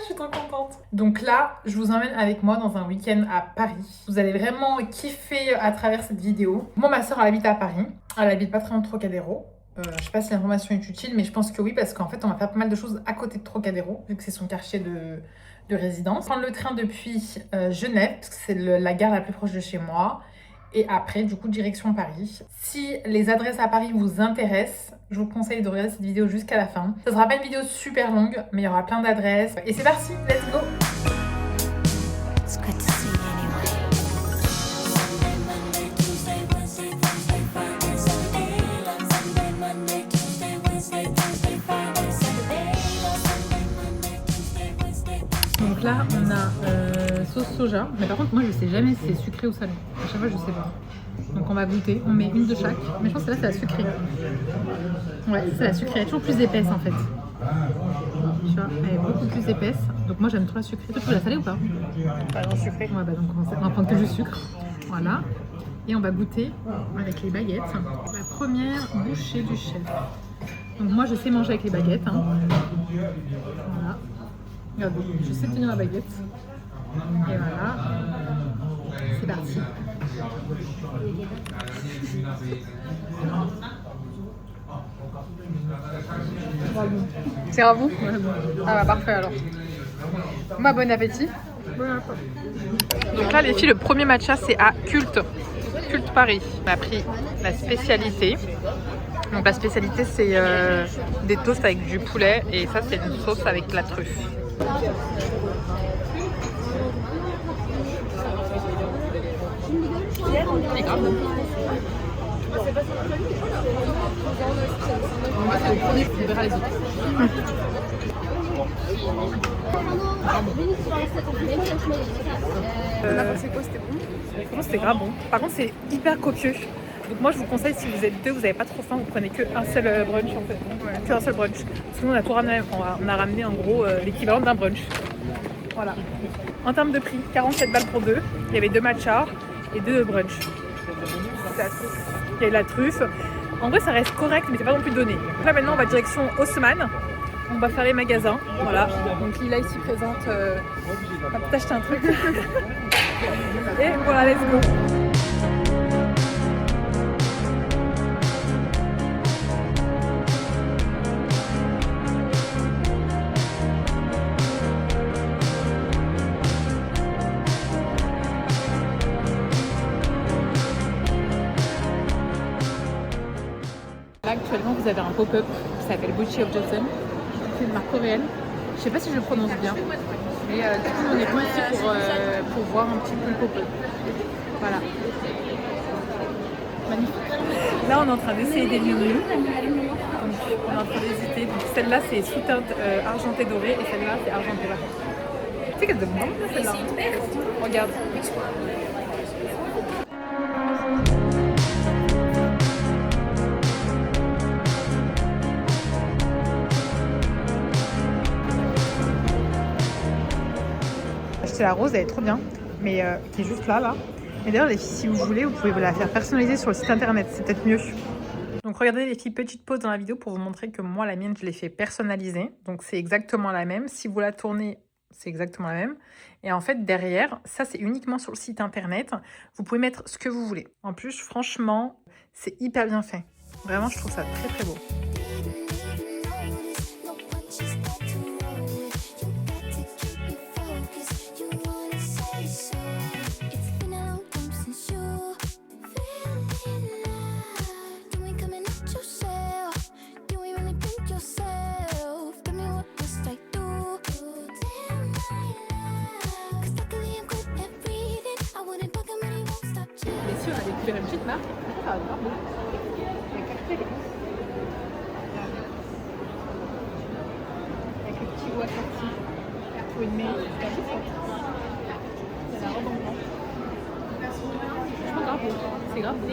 je suis trop contente. Donc là, je vous emmène avec moi dans un week-end à Paris. Vous allez vraiment kiffer à travers cette vidéo. Moi, ma soeur, elle habite à Paris. Elle habite pas très loin de Trocadéro. Je sais pas si l'information est utile, mais je pense que oui, parce qu'en fait, on va faire pas mal de choses à côté de Trocadéro, vu que c'est son quartier de résidence. Prendre le train depuis Genève, parce que c'est la gare la plus proche de chez moi. Et après, du coup, direction Paris. Si les adresses à Paris vous intéressent, je vous conseille de regarder cette vidéo jusqu'à la fin. Ça sera pas une vidéo super longue, mais il y aura plein d'adresses. Et c'est parti, let's go! It's good to see you anyway. Sunday, Monday, Tuesday, Wednesday, Thursday, Friday, Saturday. Sunday, Monday, Tuesday, Wednesday, Thursday, Friday, Saturday. Sunday, Monday, Tuesday, Wednesday, Thursday. Donc là, on a sauce soja. Mais par contre, moi, je sais jamais si c'est sucré ou salé. À chaque fois, je sais pas. Donc on va goûter. On met une de chaque. Mais je pense que là, c'est la sucrée. Ouais, c'est la sucrée. Elle est toujours plus épaisse en fait. Tu vois, elle est beaucoup plus épaisse. Donc moi, j'aime trop la sucrée. Toi, tu veux la salée ou pas? Pas non sucré. Ouais, bah donc on va prendre que du sucre. Voilà. Et on va goûter avec les baguettes. La première bouchée du chef. Donc moi, je sais manger avec les baguettes. Hein. Voilà. Regardez, je sais tenir la baguette. Et voilà. C'est parti. C'est à vous? Ouais, bon. Ah bah parfait alors. Bah bon appétit. Donc là les filles, le premier matcha c'est à Culte. Culte Paris. On a pris la spécialité. Donc la spécialité c'est des toasts avec du poulet et ça c'est une sauce avec la truffe. C'est grave bon. Moi, c'est le premier, on verra les autres. C'est quoi, c'était bon? Franchement c'était grave bon. Par contre c'est hyper copieux. Donc moi je vous conseille, si vous êtes deux, vous n'avez pas trop faim, vous prenez qu'un seul brunch en fait. Ouais. Qu'un seul brunch. Parce que nous on a tout ramené, on a ramené en gros l'équivalent d'un brunch. Voilà. En termes de prix, 47 balles pour deux. Il y avait 2 matchas et 2 brunchs. Il y a eu la truffe. En vrai ça reste correct mais c'est pas non plus donné. Donc là maintenant on va direction Haussmann. On va faire les magasins. Voilà. Donc Lila ici présente. On va peut-être acheter un truc. Et voilà, let's go. Là, actuellement, vous avez un pop-up qui s'appelle Butchie of Johnson. C'est une marque coréenne. Je sais pas si je le prononce bien. Mais du coup, on est venu ici pour voir un petit peu le pop-up. Voilà. Magnifique. Là, on est en train d'essayer des menus. Donc, on est en train d'hésiter. Donc, celle-là, c'est sous teinte argentée dorée et celle-là, c'est argentée verte. Tu sais qu'elle donne vraiment bien celle-là. Regarde. Acheter la rose, elle est trop bien, mais qui est juste là. Mais d'ailleurs, les filles, si vous voulez, vous pouvez la faire personnaliser sur le site internet, c'est peut-être mieux. Donc regardez les filles, petite pause dans la vidéo pour vous montrer que moi, la mienne, je l'ai fait personnaliser. Donc c'est exactement la même. Si vous la tournez, c'est exactement la même. Et en fait, derrière, ça, c'est uniquement sur le site internet. Vous pouvez mettre ce que vous voulez. En plus, franchement, c'est hyper bien fait. Vraiment, je trouve ça très très beau. Messieurs, on a découvert une petite marque. Ça va être beau. Avec le petit bois sorti pour une mail. C'est la robe en blanc. Franchement, grave beau. C'est grave beau.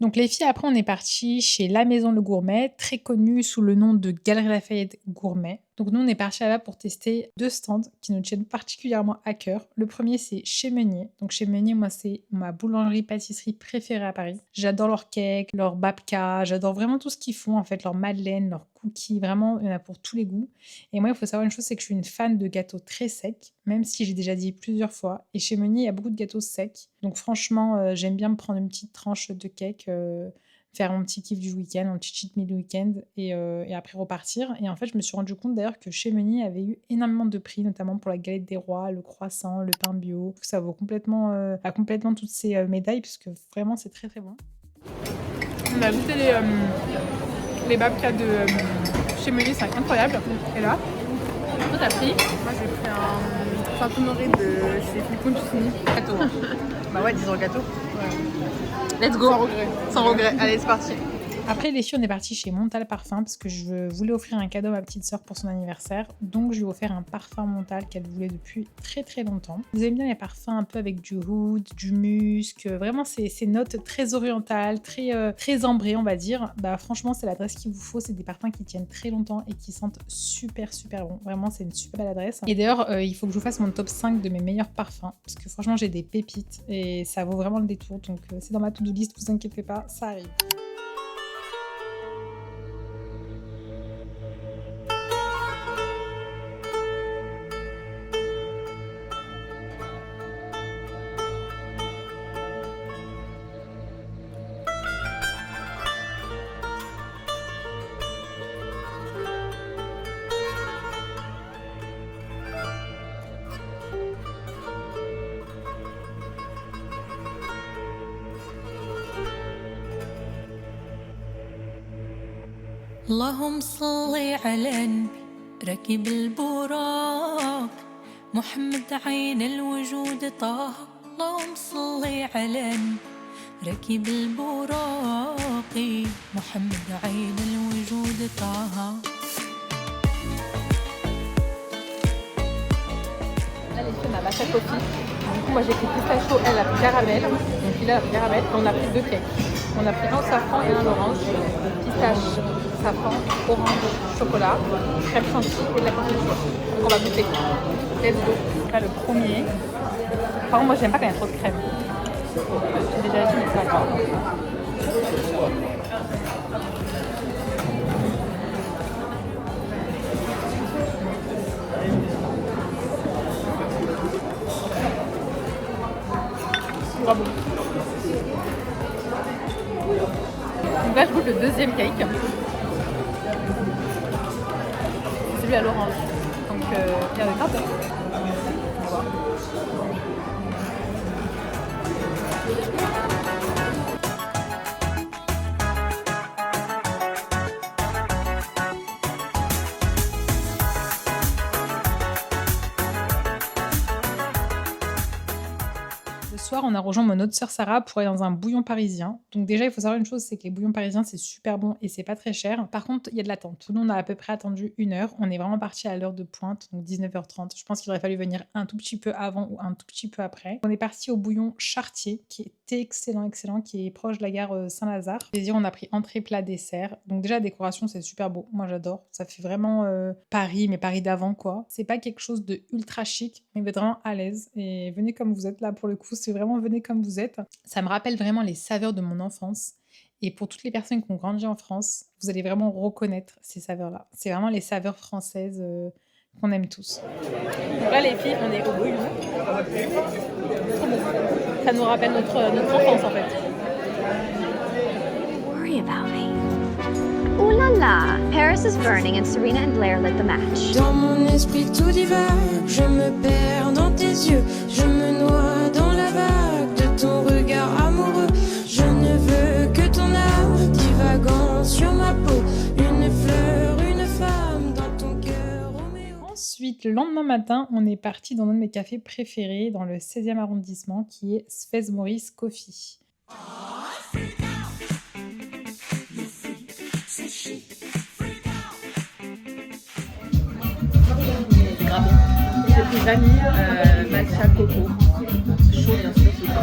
Donc les filles, après on est parti chez La Maison Le Gourmet, très connue sous le nom de Galerie Lafayette Gourmet. Donc nous, on est partis là-bas pour tester 2 stands qui nous tiennent particulièrement à cœur. Le premier, c'est chez Meunier. Donc chez Meunier, moi, c'est ma boulangerie-pâtisserie préférée à Paris. J'adore leurs cakes, leurs babkas, j'adore vraiment tout ce qu'ils font, en fait, leurs madeleines, leurs cookies, vraiment, il y en a pour tous les goûts. Et moi, il faut savoir une chose, c'est que je suis une fan de gâteaux très secs, même si j'ai déjà dit plusieurs fois. Et chez Meunier, il y a beaucoup de gâteaux secs. Donc franchement, j'aime bien me prendre une petite tranche de cake, faire mon petit kiff du week-end, mon petit cheat meal du week-end et après repartir. Et en fait, je me suis rendu compte d'ailleurs que chez Meunier avait eu énormément de prix, notamment pour la galette des rois, le croissant, le pain bio. Ça vaut complètement, complètement toutes ces médailles parce que vraiment, c'est très très bon. On a goûté les babkas de chez Meunier, c'est incroyable. Et là, toi t'as pris? Moi j'ai pris un Saint-Honoré de chez Filippo Giustini. Gâteau. Bah ouais, disons le gâteau. Let's go. Sans regret. Sans regret. Allez, c'est parti. Après les filles, on est parti chez Montal Parfum parce que je voulais offrir un cadeau à ma petite sœur pour son anniversaire. Donc je lui ai offert un parfum Montal qu'elle voulait depuis très très longtemps. Vous aimez bien les parfums un peu avec du oud, du musc, vraiment ces notes très orientales, très ambrées on va dire. Bah franchement c'est l'adresse qu'il vous faut, c'est des parfums qui tiennent très longtemps et qui sentent super super bon. Vraiment c'est une super belle adresse. Et d'ailleurs il faut que je vous fasse mon top 5 de mes meilleurs parfums parce que franchement j'ai des pépites et ça vaut vraiment le détour. Donc c'est dans ma to-do list, vous inquiétez pas, ça arrive. اللهم صل على النبي ركب البراق محمد عين الوجود طه اللهم صل على النبي ركب البراق محمد عين الوجود طه. Là, les filles, on a matcha coffee. Du coup, moi j'ai pris pistachio, elle a pris caramel. Donc il a pris caramel. Et on a pris 2 cakes. On a pris un au safran et un à l'orange. Pistache, safran, orange, chocolat, crème chantilly et de la confiture. Donc on va goûter. Let's go. Là, le premier. Par contre, moi j'aime pas quand il y a trop de crème. J'ai déjà dit, mais c'est pas grave. Bravo. Donc là, je goûte le deuxième cake. C'est celui à l'orange. Donc, il y a le gratin. On va voir. Le soir, on a rejoint mon autre sœur Sarah pour aller dans un bouillon parisien. Donc déjà, il faut savoir une chose, c'est que les bouillons parisiens, c'est super bon et c'est pas très cher. Par contre, il y a de l'attente. Nous, on a à peu près attendu 1 heure. On est vraiment parti à l'heure de pointe, donc 19h30. Je pense qu'il aurait fallu venir un tout petit peu avant ou un tout petit peu après. On est parti au bouillon Chartier, qui était excellent, qui est proche de la gare Saint-Lazare. Plaisir, on a pris entrée, plat, dessert. Donc déjà, la décoration, c'est super beau. Moi, j'adore. Ça fait vraiment Paris, mais Paris d'avant, quoi. C'est pas quelque chose de ultra chic, mais vous êtes vraiment à l'aise. Et venez comme vous êtes là, pour le coup. C'est vraiment venez comme vous êtes. Ça me rappelle vraiment les saveurs de mon enfance. Et pour toutes les personnes qui ont grandi en France, vous allez vraiment reconnaître ces saveurs-là. C'est vraiment les saveurs françaises qu'on aime tous. Donc là, les filles, on est au bouillon. Trop bon. Ça nous rappelle notre enfance, en fait. Worry about me. Ooh la la, Paris is burning and Serena and Blair lit the match. Dans mon esprit tout divague, je me perds dans tes yeux, je me noie dans la vague de ton regard amoureux. Je ne veux que ton âme divagant sur ma peau, une fleur, une femme dans ton cœur, Roméo. Ensuite, le lendemain matin, on est parti dans un de mes cafés préférés dans le 16e arrondissement qui est Sfez Maurice Coffee. J'ai pris vanille, matcha, coco. Chaud, bien sûr, c'est pas.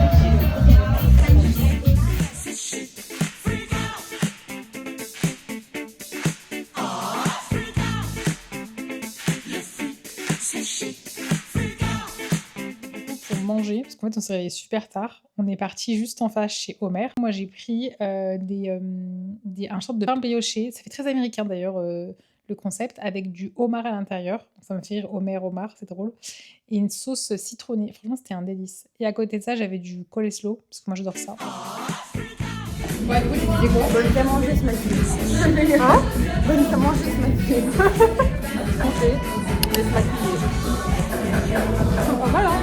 Pour manger, parce qu'en fait on s'est réveillé super tard, on est parti juste en face chez Homer. Moi j'ai pris un sorte de pain brioché, ça fait très américain d'ailleurs le concept, avec du homard à l'intérieur. Ça me fait rire, Homer, homard, c'est drôle. Et une sauce citronnée, franchement c'était un délice. Et à côté de ça j'avais du coleslaw, parce que moi j'adore ça. Ouais, du coup, tu disais quoi? Bonne qu'à manger ce matin. Hein? Bonne qu'à manger ce matin. Manger, mais se maquiller. Pas mal, hein?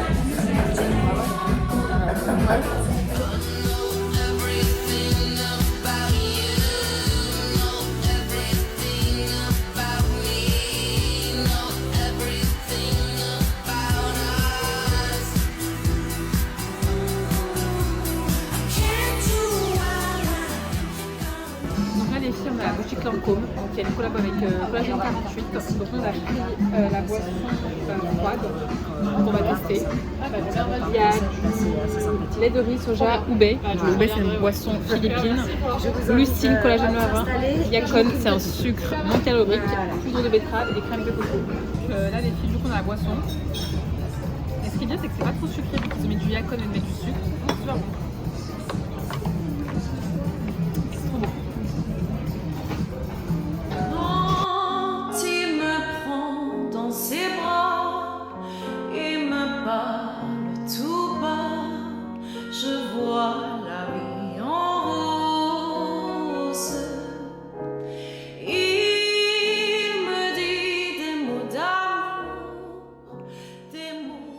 Donc là, les filles, on a la boutique Lancôme, donc il y a une collab avec Collagène 48. Donc on a pris la boisson froide qu'on va tester. Il y a du lait de riz, soja, oubé. Le oubé, c'est une boisson philippine. Lucine, collagène marin. Yacon, c'est un sucre non calorique. Poudre de betterave et des crèmes de coco. Donc là, les filles, du coup, on a la boisson. Et ce qui est bien, c'est que c'est pas trop sucré, vu qu'ils ont mis du yacon et ils mettent du sucre. C'est super bon. Quand il me prend dans ses bras et me parle tout bas, je vois la vie en rose. Il me dit des mots d'amour, des mots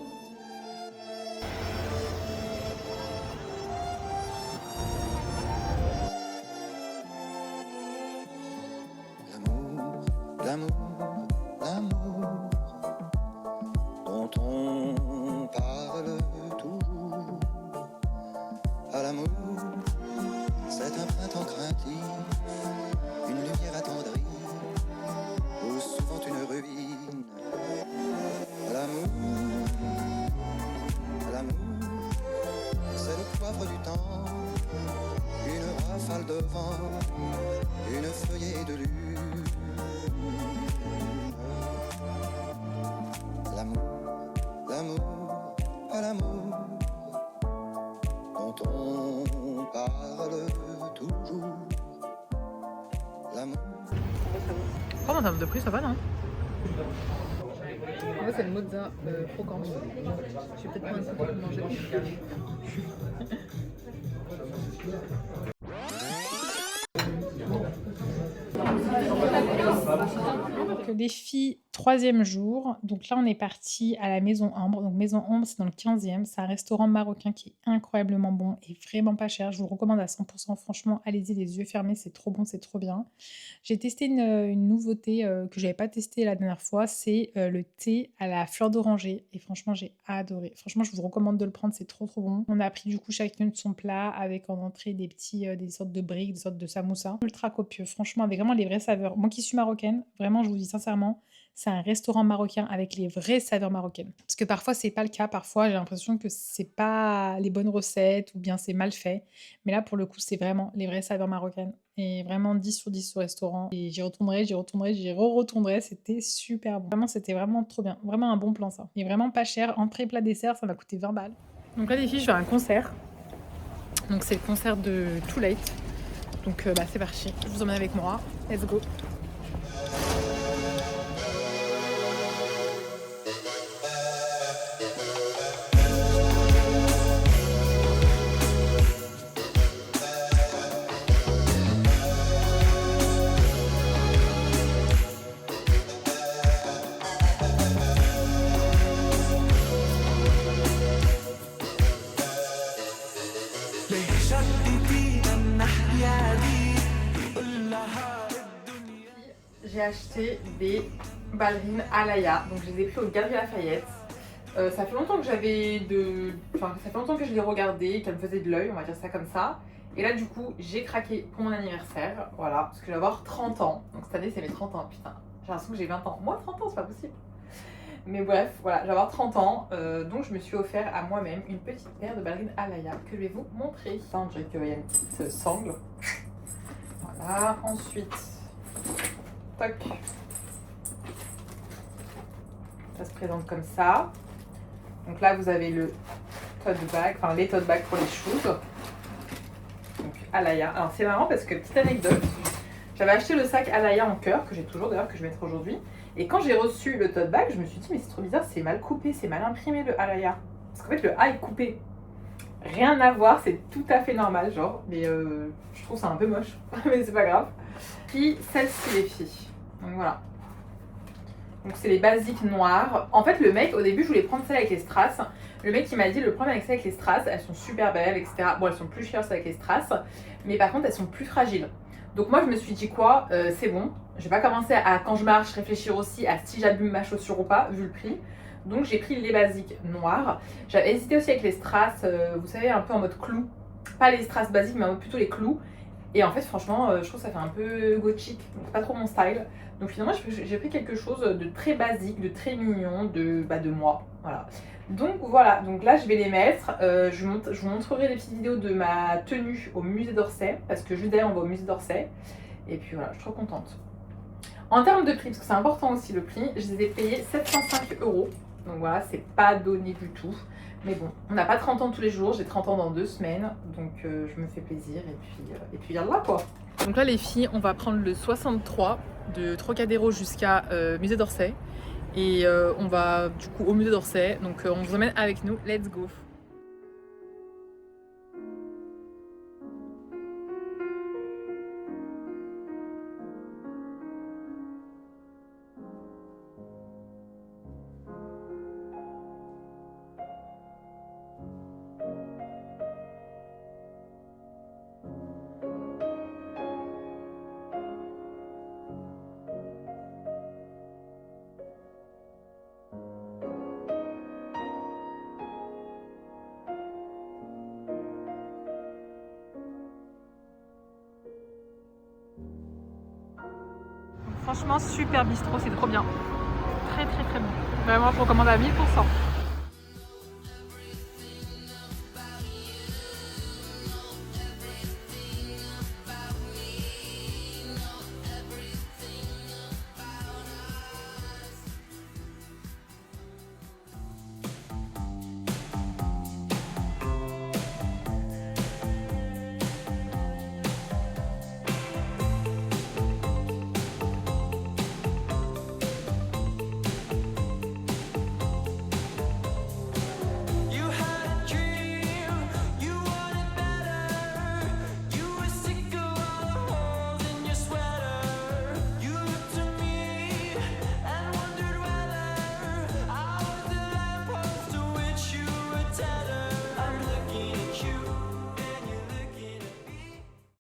L'amour, l'amour dont on parle toujours. À l'amour, c'est un printemps craintif, une lumière attendrie, ou souvent une ruine. À l'amour, c'est le poivre du temps, une rafale de vent, une feuillée de lune. L'amour, pas l'amour dont on parle toujours. L'amour. En termes de prix, ça va, non? En fait, c'est une mozza croquante. Je vais peut-être prendre un coup pour manger. Donc les filles, 3e jour. Donc là, on est parti à la Maison Ambre. Donc Maison Ambre, c'est dans le 15e. C'est un restaurant marocain qui est incroyablement bon et vraiment pas cher. Je vous le recommande à 100%. Franchement, allez-y les yeux fermés, c'est trop bon, c'est trop bien. J'ai testé une nouveauté que j'avais pas testée la dernière fois. C'est le thé à la fleur d'oranger. Et franchement, j'ai adoré. Franchement, je vous recommande de le prendre, c'est trop trop bon. On a pris du coup chacune de son plat avec en entrée des sortes de briques, des sortes de samoussas. Ultra copieux, franchement, avec vraiment les vraies saveurs. Moi qui suis marocaine, vraiment, je vous dis sincèrement, c'est un restaurant marocain avec les vraies saveurs marocaines. Parce que parfois, c'est pas le cas. Parfois, j'ai l'impression que c'est pas les bonnes recettes ou bien c'est mal fait. Mais là, pour le coup, c'est vraiment les vraies saveurs marocaines. Et vraiment 10 sur 10 au restaurant. Et j'y retournerai. J'y retournerai. C'était super bon. Vraiment, c'était vraiment trop bien. Vraiment un bon plan, ça. Et vraiment pas cher. Entrée, plat, dessert, ça m'a coûté 20 balles. Donc là, les filles, je vais à un concert. Donc c'est le concert de Too Late. Donc c'est parti. Je vous emmène avec moi. Let's go. J'ai acheté des ballerines Alaya, donc je les ai pris au Galeries Lafayette. Ça fait longtemps que ça fait longtemps que je les regardais, qu'elles me faisaient de l'œil, on va dire ça comme ça. Et là du coup j'ai craqué pour mon anniversaire, voilà, parce que je vais avoir 30 ans. Donc cette année c'est mes 30 ans, putain, j'ai l'impression que j'ai 20 ans. Moi 30 ans c'est pas possible. Mais bref, voilà, je vais avoir 30 ans, donc je me suis offert à moi-même une petite paire de ballerines Alaya que je vais vous montrer. Ça, on dirait qu'il y a une petite sangle. Voilà, ensuite, toc. Ça se présente comme ça. Donc là, vous avez le tote bag, enfin les tote bags pour les shoes. Donc Alaïa. Alors c'est marrant parce que, petite anecdote, j'avais acheté le sac Alaïa en cœur, que j'ai toujours d'ailleurs, que je vais mettre aujourd'hui. Et quand j'ai reçu le tote bag, je me suis dit, mais c'est trop bizarre, c'est mal coupé, c'est mal imprimé le Alaïa. Parce qu'en fait, le A est coupé. Rien à voir, c'est tout à fait normal, genre. Mais je trouve ça un peu moche, mais c'est pas grave. Puis celle-ci, les filles. Donc voilà. Donc c'est les basiques noires. En fait, le mec, au début, je voulais prendre celle avec les strass. Le mec, il m'a dit, le problème avec celle avec les strass, elles sont super belles, etc. Bon, elles sont plus chères, celles avec les strass. Mais par contre, elles sont plus fragiles. Donc moi, je me suis dit quoi, c'est bon. Je vais pas commencer à, quand je marche, réfléchir aussi à si j'abîme ma chaussure ou pas, vu le prix. Donc j'ai pris les basiques noires. J'avais hésité aussi avec les strass, vous savez, un peu en mode clou. Pas les strass basiques, mais plutôt les clous. Et en fait, franchement, je trouve que ça fait un peu gothique, donc pas trop mon style. Donc finalement, j'ai pris quelque chose de très basique, de très mignon, de moi. Voilà. Donc voilà, donc là je vais les mettre. Je vous montrerai les petites vidéos de ma tenue au musée d'Orsay, parce que juste derrière on va au musée d'Orsay. Et puis voilà, je suis trop contente. En termes de prix, parce que c'est important aussi le prix, je les ai payés 705 €. Donc voilà, c'est pas donné du tout. Mais bon, on n'a pas 30 ans tous les jours, j'ai 30 ans dans 2 semaines. Donc je me fais plaisir et puis yallah quoi. Donc là les filles, on va prendre le 63 de Trocadéro jusqu'à musée d'Orsay. Et on va du coup au musée d'Orsay. Donc on vous emmène avec nous, let's go. Franchement, super bistrot, c'est trop bien. Très très très bon. Vraiment, je recommande à 1000%.